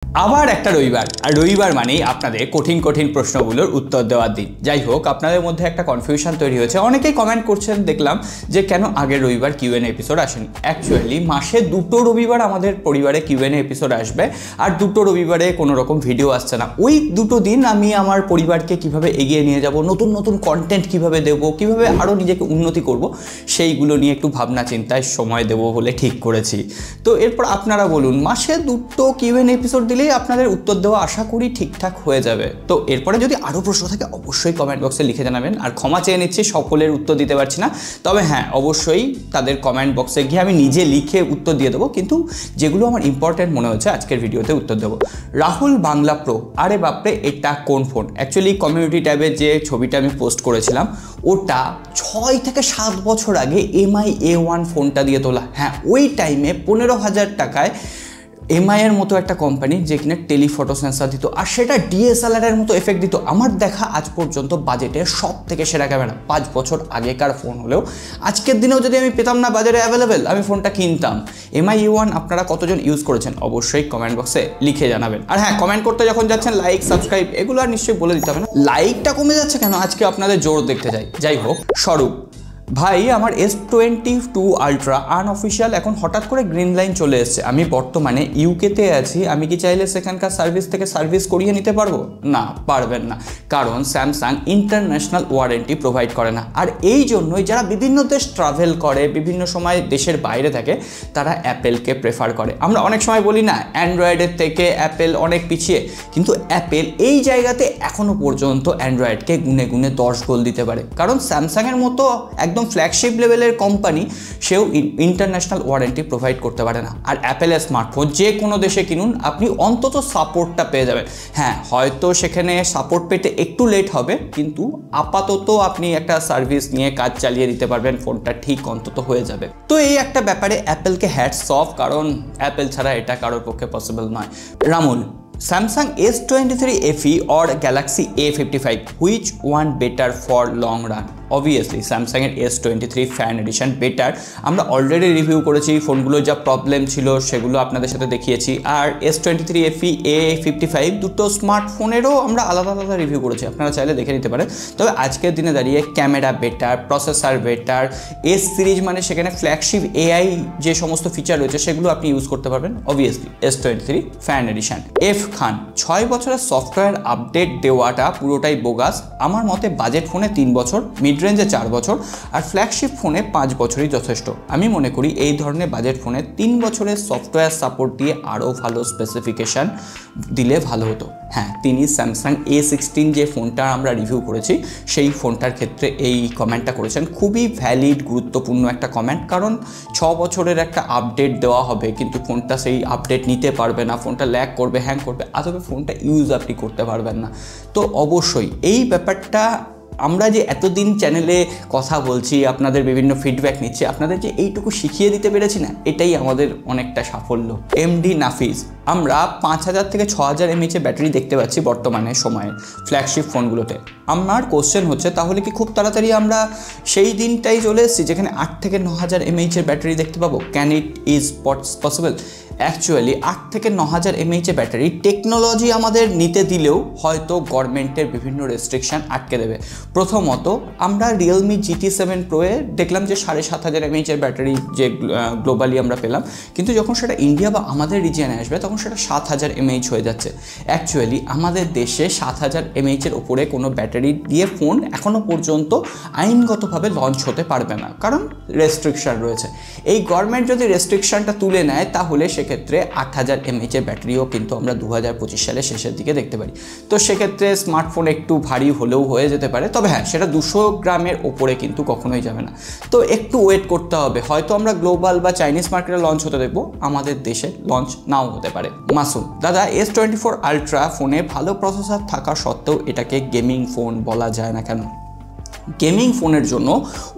আবার একটা রবিবার আর রবিবার মানেই আপনাদের কঠিন কঠিন প্রশ্নগুলোর উত্তর দেওয়ার দিন। যাই হোক, আপনাদের মধ্যে একটা কনফিউশন তৈরি হয়েছে, অনেকেই কমেন্ট করছেন দেখলাম যে কেন আগের রবিবার কিউএনএ এপিসোড আসেনি। অ্যাকচুয়ালি মাসে দুটো রবিবার আমাদের পরিবারে কিউএনএ এপিসোড আসবে, আর দুটো রবিবারে কোনো রকম ভিডিও আসছে না। ওই দুটো দিন আমি আমার পরিবারকে কিভাবে এগিয়ে নিয়ে যাব, নতুন নতুন কন্টেন্ট কিভাবে দেবো, কিভাবে আরও নিজেকে উন্নতি করব, সেইগুলো নিয়ে একটু ভাবনা চিন্তায় সময় দেবো বলে ঠিক করেছি। তো এরপর আপনারা বলুন, মাসে দুটো কিউএনএ এপিসোড দিলেই আপনাদের উত্তর দেওয়া আশা করি ঠিকঠাক হয়ে যাবে। তো এরপরে যদি আরও প্রশ্ন থাকে অবশ্যই কমেন্ট বক্সে লিখে জানাবেন। আর ক্ষমা চেয়ে নিচ্ছি, সকলের উত্তর দিতে পারছি না, তবে হ্যাঁ অবশ্যই তাদের কমেন্ট বক্সে গিয়ে আমি নিজে লিখে উত্তর দিয়ে দেবো, কিন্তু যেগুলো আমার ইম্পর্ট্যান্ট মনে হচ্ছে আজকের ভিডিওতে উত্তর দেবো। রাহুল বাংলা প্রো, আরে বাপরে এটা কোন ফোন? অ্যাকচুয়ালি কমিউনিটি ট্যাবে যে ছবিটা আমি পোস্ট করেছিলাম ওটা 6 থেকে 7 বছর আগে MI A1 ফোনটা দিয়ে তোলা। হ্যাঁ, ওই টাইমে 15,000 টাকায় MI এর মতো একটা কোম্পানি যে কিনা টেলিফটো সেন্সার দিত, আর সেটা DSLR এর মতো এফেক্ট দিত। আমার দেখা আজ পর্যন্ত বাজেটের সব থেকে সেরা ক্যামেরা। 5 বছর আগেকার ফোন হলেও আজকের দিনেও যদি আমি পেতাম না বাজারে অ্যাভেলেবেল, আমি ফোনটা কিনতাম। MI A1 আপনারা কতজন ইউজ করেছেন অবশ্যই কমেন্ট বক্সে লিখে জানাবেন। আর হ্যাঁ, কমেন্ট করতে যখন যাচ্ছেন লাইক সাবস্ক্রাইব এগুলো আর নিশ্চয়ই বলে দিতে হবে না। লাইকটা কমে যাচ্ছে কেন আজকে আপনাদের জোর দেখতে চাই। যাই হোক, স্বরূপ ভাই, আমার S22 আলট্রা আনঅফিসিয়াল এখন হঠাৎ করে গ্রিন লাইন চলে এসছে। আমি বর্তমানে ইউকেতে আছি, আমি কি চাইলে সেখানকার সার্ভিস থেকে সার্ভিস করিয়ে নিতে পারবো? না, পারবেন না, কারণ স্যামসাং ইন্টারন্যাশনাল ওয়ারেন্টি প্রোভাইড করে না। আর এই জন্যই যারা বিভিন্ন দেশ ট্রাভেল করে, বিভিন্ন সময় দেশের বাইরে থাকে, তারা অ্যাপেলকে প্রেফার করে। আমরা অনেক সময় বলি না অ্যান্ড্রয়েডের থেকে অ্যাপেল অনেক পিছিয়ে, কিন্তু অ্যাপেল এই জায়গাতে এখনও পর্যন্ত অ্যান্ড্রয়েডকে গুনে গুনে 10 গোল দিতে পারে, কারণ স্যামসাংয়ের মতো একদম ফ্ল্যাগশিপ লেভেলের কোম্পানি সেও ইন্টারন্যাশনাল ওয়ারেন্টি প্রোভাইড করতে পারে না। আর অ্যাপেলের স্মার্টফোন যে কোনো দেশে কিনুন, আপনি অন্তত সাপোর্টটা পেয়ে যাবেন। হ্যাঁ, হয়তো সেখানে সাপোর্ট পেতে একটু লেট হবে, কিন্তু আপাতত আপনি একটা সার্ভিস নিয়ে কাজ চালিয়ে দিতে পারবেন, ফোনটা ঠিক অন্তত হয়ে যাবে। তো এই একটা ব্যাপারে অ্যাপেলকে হ্যাটস অফ, কারণ অ্যাপেল ছাড়া এটা কারোর পক্ষে পসিবল নয়। রামুল, Samsung S23 FE or Galaxy A55, which one better for long run? Obviously স্যামসাংয়ের S23 ফ্যান এডিশন বেটার। আমরা অলরেডি রিভিউ করেছি, ফোনগুলোর যা প্রবলেম ছিল সেগুলো আপনাদের সাথে দেখিয়েছি। আর S23 FE A55 দুটো স্মার্টফোনেরও আমরা আলাদা আলাদা রিভিউ করেছি, আপনারা চাইলে দেখে নিতে পারেন। তবে আজকের দিনে দাঁড়িয়ে camera better, processor better, S series মানে সেখানে ফ্ল্যাগশিপ AI যে সমস্ত ফিচার রয়েছে সেগুলো আপনি ইউজ করতে পারবেন। Obviously S23 fan edition. এফ খান, 6 বছরের সফটওয়্যার আপডেট দেওয়াটা পুরোটাই বোগাস। আমার মতে বাজেট ফোনে 3 বছর, মিড রেঞ্জে 4 বছর, আর ফ্ল্যাগশিপ ফোনে 5 বছরই যথেষ্ট। আমি মনে করি এই ধরনের বাজেট ফোনে 3 বছরের সফটওয়্যার সাপোর্ট দিয়ে আরও ভালো স্পেসিফিকেশান দিলে ভালো হতো। হ্যাঁ, তিনি স্যামসাং A16 যে ফোনটা আমরা রিভিউ করেছি সেই ফোনটার ক্ষেত্রে এই কমেন্টটা করেছেন। খুবই ভ্যালিড, গুরুত্বপূর্ণ একটা কমেন্ট, কারণ 6 বছরের একটা আপডেট দেওয়া হবে কিন্তু ফোনটা সেই আপডেট নিতে পারবে না, ফোনটা ল্যাগ করবে, হ্যাং করবে, আসলে ফোনটা ইউজ আপনি করতে পারবেন না। তো অবশ্যই এই ব্যাপারটা আমরা যে এতদিন চ্যানেলে কথা বলছি, আপনাদের বিভিন্ন ফিডব্যাক নিচ্ছি, আপনাদের যে এইটুকু শিখিয়ে দিতে পেরেছি না, এটাই আমাদের অনেকটা সাফল্য। এমডি নাফিজ, আমরা 5000 থেকে 6000 mAh ব্যাটারি দেখতে পাচ্ছি বর্তমানে সময়ে ফ্ল্যাগশিপ ফোনগুলোতে। আমার কোশ্চেন হচ্ছে, তাহলে কি খুব তাড়াতাড়ি আমরা সেই দিনটাই চলে এসেছি যেখানে 8 থেকে 9000 mAh ব্যাটারি দেখতে পাবো? Can it is possible? Actually 8 থেকে 9000 mAh ব্যাটারি টেকনোলজি আমাদের নিতে দিলেও হয়তো গভর্নমেন্টের বিভিন্ন রেস্ট্রিকশান আটকে দেবে। প্রথমত, আমরা রিয়েলমি GT7 প্রোয়ে দেখলাম যে 7500 mAh ব্যাটারি যে গ্লোবালি আমরা পেলাম, কিন্তু যখন সেটা ইন্ডিয়া বা আমাদের রিজিয়নে আসবে তখন সেটা 7000 mAh হয়ে যাচ্ছে। অ্যাকচুয়ালি আমাদের দেশে 7000 mAh এর ওপরে কোনো ব্যাটারি দিয়ে ফোন এখনও পর্যন্ত আইনগতভাবে লঞ্চ হতে পারবে না, কারণ রেস্ট্রিকশান রয়েছে। এই গভর্নমেন্ট যদি রেস্ট্রিকশানটা তুলে নেয় তাহলে সেক্ষেত্রে 8000 mAh ব্যাটারিও কিন্তু আমরা 2025 সালের শেষের দিকে দেখতে পারি। তো সেক্ষেত্রে স্মার্টফোন একটু ভারী হলেও হয়ে যেতে পারে, তবে হ্যাঁ সেটা 200 গ্রামের ওপরে কিন্তু কখনোই যাবে না। তো একটু ওয়েট করতে হবে, হয়তো আমরা গ্লোবাল বা চাইনিজ মার্কেটে লঞ্চ হতে দেখবো, আমাদের দেশে লঞ্চ নাও হতে পারে। মাসুম, দাদা S24 আলট্রা ফোনে ভালো প্রসেসর থাকা সত্ত্বেও এটাকে গেমিং ফোন বলা যায় না কেন? গেমিং ফোনের জন্য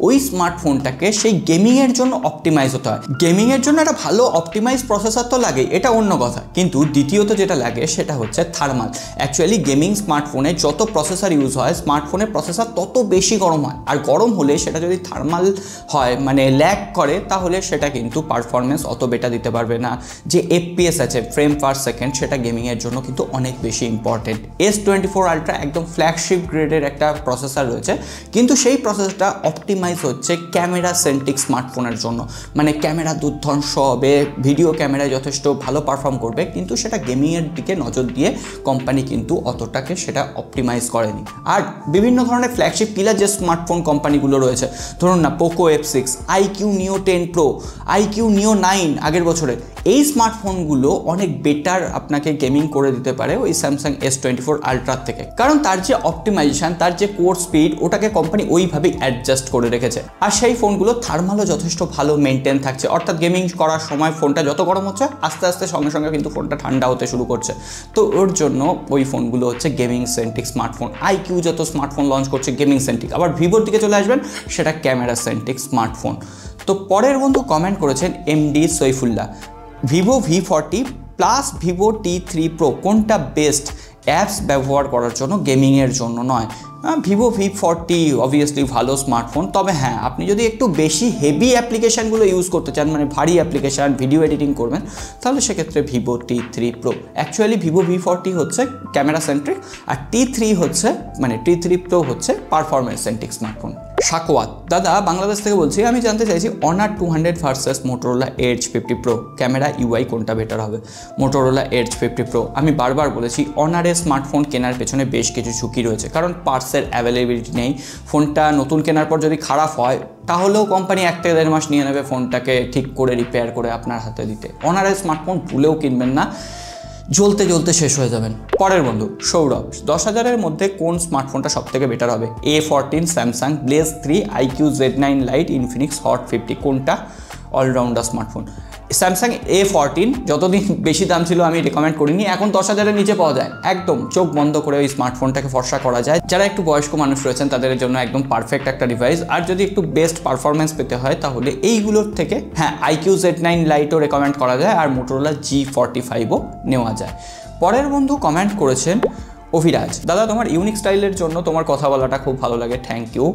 ওই স্মার্টফোনটাকে সেই গেমিংয়ের জন্য অপটিমাইজ হতে হয়। গেমিংয়ের জন্য একটা ভালো অপটিমাইজ প্রসেসর তো লাগে, এটা অন্য কথা, কিন্তু দ্বিতীয়ত যেটা লাগে সেটা হচ্ছে থার্মাল। অ্যাকচুয়ালি গেমিং স্মার্টফোনে যত প্রসেসর ইউজ হয়, স্মার্টফোনের প্রসেসর তত বেশি গরম হয়, আর গরম হলে সেটা যদি থার্মাল হয় মানে ল্যাগ করে, তাহলে সেটা কিন্তু পারফরমেন্স অত বেটার দিতে পারবে না। যে FPS আছে, ফ্রেম পার সেকেন্ড, সেটা গেমিংয়ের জন্য কিন্তু অনেক বেশি ইম্পর্টেন্ট। S24 আলট্রা একদম ফ্ল্যাগশিপ গ্রেডের একটা প্রসেসর রয়েছে, কিন্তু সেই প্রসেসরটা অপটিমাইজ হচ্ছে ক্যামেরা সেন্ট্রিক স্মার্টফোনের জন্য। মানে ক্যামেরা দুর্ধর্ষ হবে, ভিডিও ক্যামেরায় যথেষ্ট ভালো পারফর্ম করবে, কিন্তু সেটা গেমিংয়ের দিকে নজর দিয়ে কোম্পানি কিন্তু অতটাকে সেটা অপটিমাইজ করেনি। আর বিভিন্ন ধরনের ফ্ল্যাগশিপ কিলার যে স্মার্টফোন কোম্পানিগুলো রয়েছে, ধরুন না Poco F6, IQ Neo 10 Pro, IQ Neo 9 আগের বছরের, এই স্মার্টফোনগুলো অনেক বেটার আপনাকে গেমিং করে দিতে পারে ওই স্যামসাং S24 আলট্রার থেকে, কারণ তার যে অপটিমাইজেশন, তার যে কোর স্পিড, ওটাকে কোম্পানি ওইভাবেই অ্যাডজাস্ট করে রেখেছে। আর সেই ফোনগুলো থার্মালও যথেষ্ট ভালো মেনটেন থাকছে, অর্থাৎ গেমিং করার সময় ফোনটা যত গরম হচ্ছে, আস্তে আস্তে সঙ্গে সঙ্গে কিন্তু ফোনটা ঠান্ডা হতে শুরু করছে। তো ওর জন্য ওই ফোনগুলো হচ্ছে গেমিং সেন্ট্রিক স্মার্টফোন। IQ যত স্মার্টফোন লঞ্চ করছে গেমিং সেন্ট্রিক, আবার ভিভোর দিকে চলে আসবেন, সেটা ক্যামেরা সেন্ট্রিক স্মার্টফোন। তো পরের বন্ধু কমেন্ট করেছেন MD Saifullah, Vivo V40 plus Vivo T3 Pro কোনটা বেস্ট অ্যাপস ব্যবহার করার জন্য, গেমিংয়ের জন্য নয়? ভিভো V40 অবভিয়াসলি ভালো স্মার্টফোন, তবে হ্যাঁ আপনি যদি একটু বেশি হেভি অ্যাপ্লিকেশানগুলো ইউজ করতে চান, মানে ভারী অ্যাপ্লিকেশান, ভিডিও এডিটিং করবেন, তাহলে সেক্ষেত্রে Vivo T3 Pro। Actually Vivo V40 হচ্ছে ক্যামেরা সেন্ট্রিক, আর T3 হচ্ছে মানে T3 Pro হচ্ছে পারফরমেন্স সেন্ট্রিক স্মার্টফোন। সাকোয়াত, দাদা বাংলাদেশ থেকে বলছি, আমি জানতে চাইছি Honor 200 versus Motorola Edge 50 Pro, camera UI কোনটা বেটার হবে? Motorola Edge 50 Pro। আমি বারবার বলেছি অনারের স্মার্টফোন কেনার পেছনে বেশ কিছু ঝুঁকি রয়েছে, কারণ পার্টসের অ্যাভেলেবিলিটি নেই। ফোনটা নতুন কেনার পর যদি খারাপ হয়, তাহলেও কোম্পানি 1 থেকে 1.5 মাস নিয়ে নেবে ফোনটাকে ঠিক করে রিপেয়ার করে আপনার হাতে দিতে। অনারের স্মার্টফোন ভুলেও কিনবেন না, জ্বলতে জ্বলতে শেষ হয়ে যাবেন। পরের বন্ধু সৌরভ, 10,000-এর মধ্যে কোন স্মার্টফোনটা সবথেকে বেটার হবে? A14 Samsung, Blaze 3, IQ Z9 Lite, Infinix hot 50, কোনটা অলরাউন্ডার স্মার্টফোন? স্যামসাং A14 যতদিন বেশি দাম ছিল আমি রেকমেন্ড করিনি, এখন 10,000-এর নিচে পাওয়া যায়, একদম চোখ বন্ধ করে ওই স্মার্টফোনটাকে ফর্সা করা যায়। যারা একটু বয়স্ক মানুষ রয়েছেন তাদের জন্য একদম পারফেক্ট একটা ডিভাইস। আর যদি একটু বেস্ট পারফরমেন্স পেতে হয় তাহলে এইগুলোর থেকে হ্যাঁ IQ Z9 Liteও রেকমেন্ড করা যায়, আর মোটোরোলা G45ও নেওয়া যায়। পরের বন্ধু কমেন্ট করেছেন অভিরাজ, দাদা তোমার ইউনিক স্টাইলের জন্য তোমার কথা বলাটা খুব ভালো লাগে, থ্যাংক ইউ।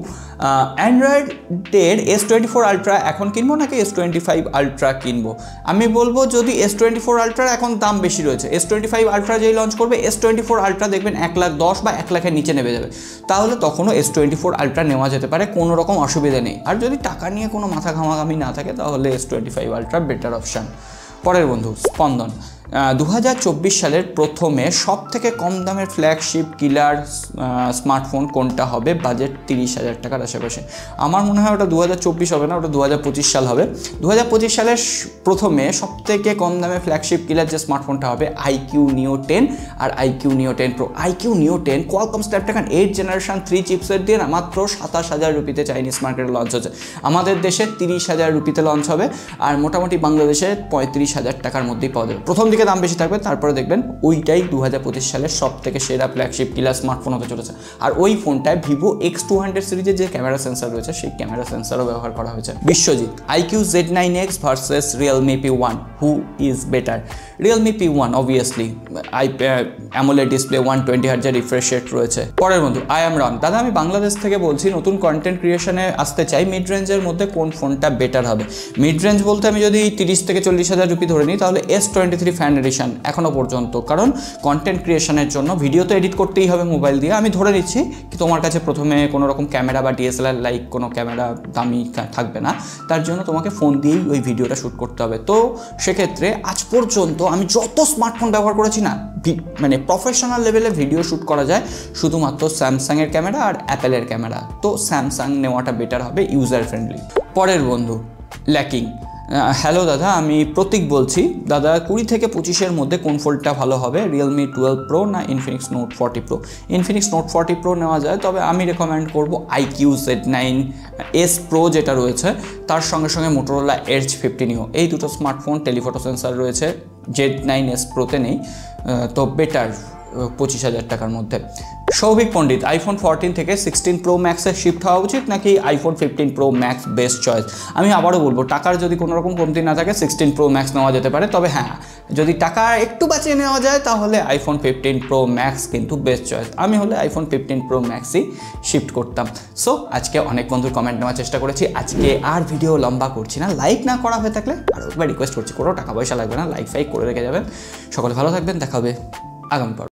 অ্যান্ড্রয়েডের S24 আলট্রা এখন কিনবো নাকি S25 আলট্রা কিনবো? আমি বলবো যদি S24 আলট্রার এখন দাম বেশি রয়েছে, S25 আলট্রা যেই লঞ্চ করবে, S24 আলট্রা দেখবেন 1,10,000 বা 1,00,000-এর নিচে নেমে যাবে, তাহলে তখনও S24 আলট্রা নেওয়া যেতে পারে, কোনো রকম অসুবিধা নেই। আর যদি টাকা নিয়ে কোনো মাথা ঘামাঘামি না থাকে তাহলে S25 আলট্রা বেটার অপশান। পরের বন্ধু স্পন্দন, 2024 সালের প্রথমে সব থেকে কম দামের ফ্ল্যাগশিপ কিলার স্মার্টফোন কোনটা হবে বাজেট 30,000 টাকার আশেপাশে? আমার মনে হয় ওটা 2024 হবে না, ওটা 2025 সাল হবে। 2025 সালের প্রথমে সব থেকে কম দামে ফ্ল্যাগশিপ কিলার যে স্মার্টফোনটা হবে IQ Neo 10 আর IQ Neo 10 Pro। IQ Neo 10 Qualcomm Snapdragon 8 generation 3 chipset দিয়ে না মাত্র 27,000 রুপিতে চাইনিজ মার্কেটে লঞ্চ হচ্ছে, আমাদের দেশে 30,000 রুপিতে লঞ্চ হবে, আর মোটামুটি বাংলাদেশে 35,000 টাকার মধ্যেই পাওয়া যাবে। প্রথম দিকে দাম বেশি থাকবে, তারপরে দেখবেন ওইটাই 2025 সালের সব থেকে সেরা ফ্ল্যাগশিপ কিলার স্মার্টফোন হতে চলেছে। আর ওই ফোনটায় ভিভো X200 সিরিজের যে ক্যামেরা সেন্সার রয়েছে সেই ক্যামেরা সেন্সারও ব্যবহার করা হয়েছে। Biswajit, IQ Z9X versus Realme P1, who is better? Realme P1 obviously, AMOLED display, 120 Hz refresh rate রয়েছে। পরের বন্ধু আই এম রন, দাদা আমি বাংলাদেশ থেকে বলছি, নতুন কন্টেন্ট ক্রিয়েশনে আসতে চাই, মিড রেঞ্জের মধ্যে কোন ফোনটা বেটার হবে? মিড রেঞ্জ বলতে আমি যদি 30 থেকে 40,000 রুপি ধরে নিই, তাহলে S23 ফ্যান এডিশন এখনও পর্যন্ত, কারণ কন্টেন্ট ক্রিয়েশনের জন্য ভিডিও তো এডিট করতেই হবে মোবাইল দিয়ে। আমি ধরে নিচ্ছি কি তোমার কাছে প্রথমে কোনো রকম ক্যামেরা বা DSLR লাইক কোনো ক্যামেরা দামি থাকবে না, তার জন্য তোমাকে ফোন দিয়েই ওই ভিডিওটা শ্যুট করতে হবে। তো সেক্ষেত্রে আজ পর্যন্ত আমি যত স্মার্টফোন ব্যবহার করেছি না, মানে প্রফেশনাল লেভেলে ভিডিও শ্যুট করা যায় শুধুমাত্র স্যামসাংয়ের ক্যামেরা আর অ্যাপেলের ক্যামেরা, তো স্যামসাং নেওয়াটা বেটার হবে, ইউজার ফ্রেন্ডলি। পরের বন্ধু ল্যাকিং, হ্যালো দাদা আমি প্রতীক বলছি, দাদা 20 থেকে 25-এর মধ্যে কোন ফোনটা ভালো হবে, Realme 12 Pro না Infinix Note 40 Pro? Infinix Note 40 Pro নেওয়া যায়, তবে আমি রেকমেন্ড করব IQ Z9S Pro যেটা রয়েছে, তার সঙ্গে সঙ্গে মোটোরোলা Edge 50 Neo, এই দুটো স্মার্টফোন টেলিফটো সেন্সার রয়েছে, Z9S Proতে নেই, তো বেটার 25,000 টাকার মধ্যে। সৌভিক পণ্ডিত, আইফোন 14 থেকে 16 প্রো ম্যাক্সে শিফট হওয়া উচিত নাকি iPhone 15 pro max best choice? আমি আবারও বলবো, টাকার যদি কোনো রকম কমতি না থাকে 16 প্রো ম্যাক্স নেওয়া যেতে পারে, তবে হ্যাঁ যদি টাকা একটু বাঁচিয়ে নেওয়া যায় তাহলে আইফোন 15 প্রো ম্যাক্স কিন্তু বেস্ট চয়েস। আমি হলে আইফোন 15 প্রো ম্যাক্সই শিফট করতাম। সো আজকে অনেক বন্ধুর কমেন্ট নেওয়ার চেষ্টা করেছি, আজকে আর ভিডিও লম্বা করছি না। লাইক না করা হয়ে থাকলে আরও একবার রিকোয়েস্ট করছি, কোনো টাকা পয়সা লাগবে না, লাইক ফাইক করে রেখে যাবেন। সকলে ভালো থাকবেন, দেখা হবে আগামী পর্বে।